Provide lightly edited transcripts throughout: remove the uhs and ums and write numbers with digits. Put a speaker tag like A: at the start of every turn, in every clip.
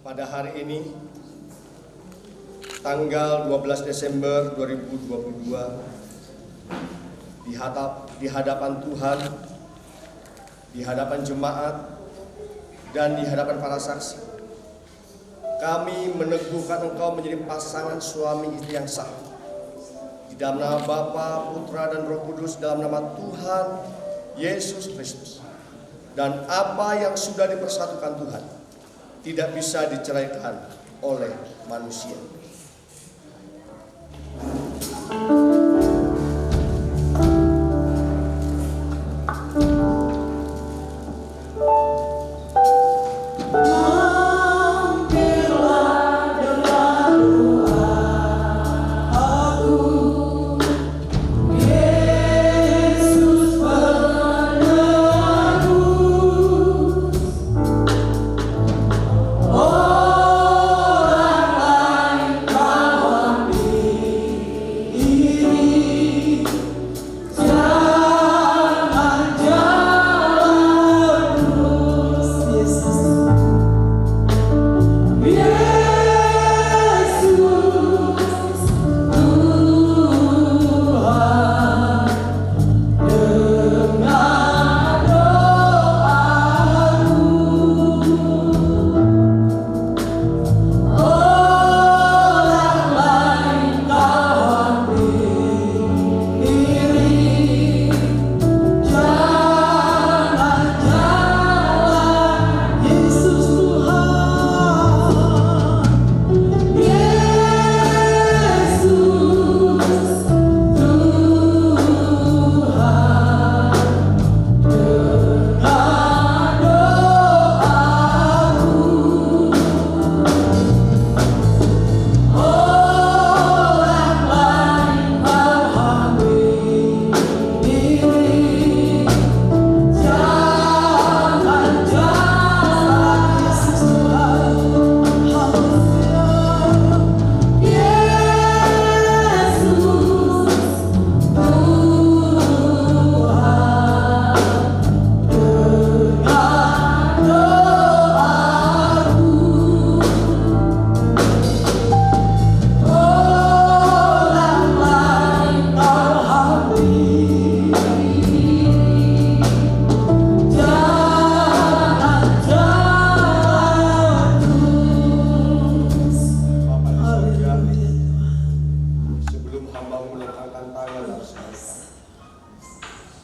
A: pada hari ini, tanggal 12 Desember 2022, di hadapan Tuhan, di hadapan jemaat, dan di hadapan para saksi, kami meneguhkan Engkau menjadi pasangan suami istri yang sah. Di dalam nama Bapa, Putra, dan Roh Kudus, dalam nama Tuhan Yesus Kristus. Dan apa yang sudah dipersatukan Tuhan tidak bisa diceraikan oleh manusia.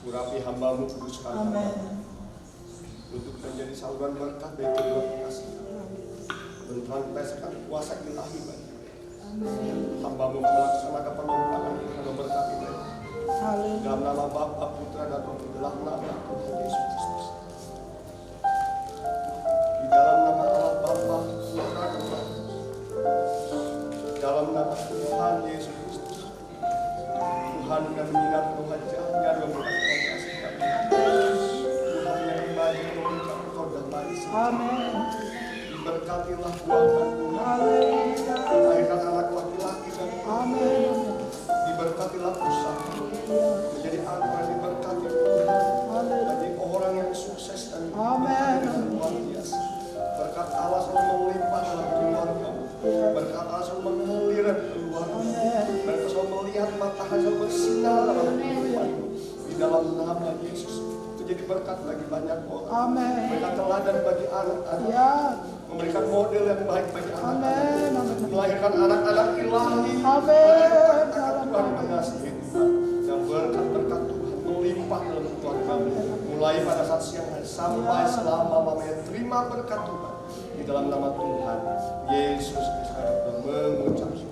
A: Urapi hamba-Mu, kuduskan hamba-Mu untuk menjadi saluran berkat bagi kedua kekasih, memanifestkan kuasa ilahi bagi mereka. Hamba-Mu melaksanakan perlombaan yang memberkati mereka. Dalam nama Bapa, Putra, dan Roh Kudus, dalam nama Tuhan Yesus Kristus. Di dalam nama Allah Bapa, Putra, dan Roh Kudus. Dalam nama Tuhan Yesus Kristus. Tuhan yang mengingat wajahnya dan memberkati.
B: Amin.
A: Diberkatilah buahkan Tuhan. Lahirkan anak laki-laki dan
B: Amin.
A: diberkatilah usaha menjadi anak yang diberkati Tuhan. Menjadi orang yang sukses dan luar biasa. Berkat Allah selalu melimpah dalam keluarga. Berkat Allah selalu mengalir keluarga. Berkat selalu melihat matahari selalu bersinar dalam kehidupan. Di dalam nama Yesus. Jadi berkat bagi banyak orang.
B: Amin.
A: Memberikan teladan bagi anak-anak.
B: Ya.
A: Memberikan model yang baik bagi anak-anak.
B: Amin.
A: Melahirkan anak-anak ilahi.
B: Amin.
A: Tuhan mengasihi Tuhan. Yang berkat-berkat Tuhan melimpah dalam keluarga. Mulai pada saat siang hari sampai selama mamanya terima berkat Tuhan. Di dalam nama Tuhan Yesus Kristus mengucap syukur.